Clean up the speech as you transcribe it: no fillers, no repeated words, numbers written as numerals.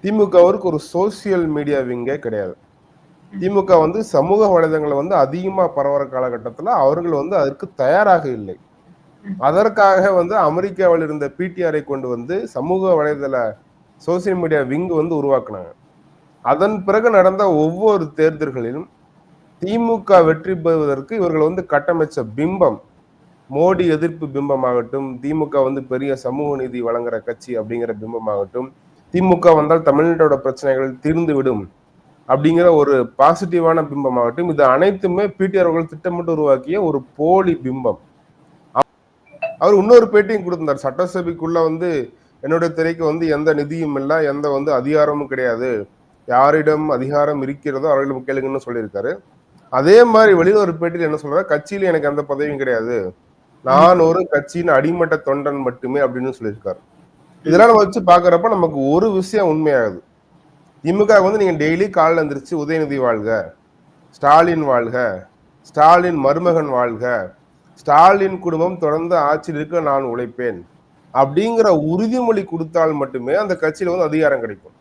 திமுகவிற்கு ஒரு social media விங்கே கிடையாது. திமுக வந்து சமூக வலைதளங்களை வந்து அதிகமா பரவுற காலகட்டத்துல அவர்கள் வந்து அதற்கு தயாராக இல்லை. அதற்காக வந்து அமெரிக்காவில் இருந்த பிடிஆரை கொண்டு வந்து சமூக வலைதள சோசியல் மீடியா விங் வந்து உருவாக்குனாங்க. அதன் பிறகு நடந்த ஒவ்வொரு தேர்தல்களிலும் திமுக வெற்றி பெறுவதற்கு இவர்கள் வந்து கட்டமைச்ச பிம்பம், மோடி எதிர்ப்பு பிம்பமாகட்டும், திமுக வந்து பெரிய சமூக நீதி வழங்குற கட்சி அப்படிங்கிற பிம்பமாகட்டும், திமுக வந்தால் தமிழ்நாட்டோட பிரச்சனைகள் தீர்ந்துவிடும் அப்படிங்கிற ஒரு பாசிட்டிவான பிம்பமாகட்டும், இது அனைத்துமே பிடிஆர் அவர்கள் திட்டமிட்டு உருவாக்கிய ஒரு போலி பிம்பம். அவர் இன்னொரு பேட்டியும் கொடுத்திருந்தார். சட்டசபைக்குள்ள வந்து என்னுடைய திரைக்கு வந்து எந்த நிதியும் இல்ல, எந்த வந்து அதிகாரமும் கிடையாது. யாரிடம் அதிகாரம் இருக்கிறதோ அவர்களிடம் கேளுங்கன்னு சொல்லியிருக்காரு. அதே மாதிரி வெளியில ஒரு பேட்டியில் என்ன சொல்றாரு, கட்சியில எனக்கு எந்த பதவியும் கிடையாது. நான் ஒரு கட்சியின் அடிமட்ட தொண்டன் மட்டுமே அப்படின்னு சொல்லியிருக்காரு. இதெல்லாம் நம்ம வச்சு பாக்குறப்ப நமக்கு ஒரு விஷயம் உண்மையாகுது. திமுக வந்து நீங்க டெய்லி காலைல எந்திரிச்சு உதயநிதி வாழ்க, ஸ்டாலின் வாழ்க, ஸ்டாலின் மருமகன் வாழ்க, ஸ்டாலின் குடும்பம் தொடர்ந்து ஆட்சியில் இருக்க நான் உழைப்பேன் அப்படிங்கிற உறுதிமொழி கொடுத்தால் மட்டுமே அந்த கட்சியில வந்து அதிகாரம் கிடைக்கும்.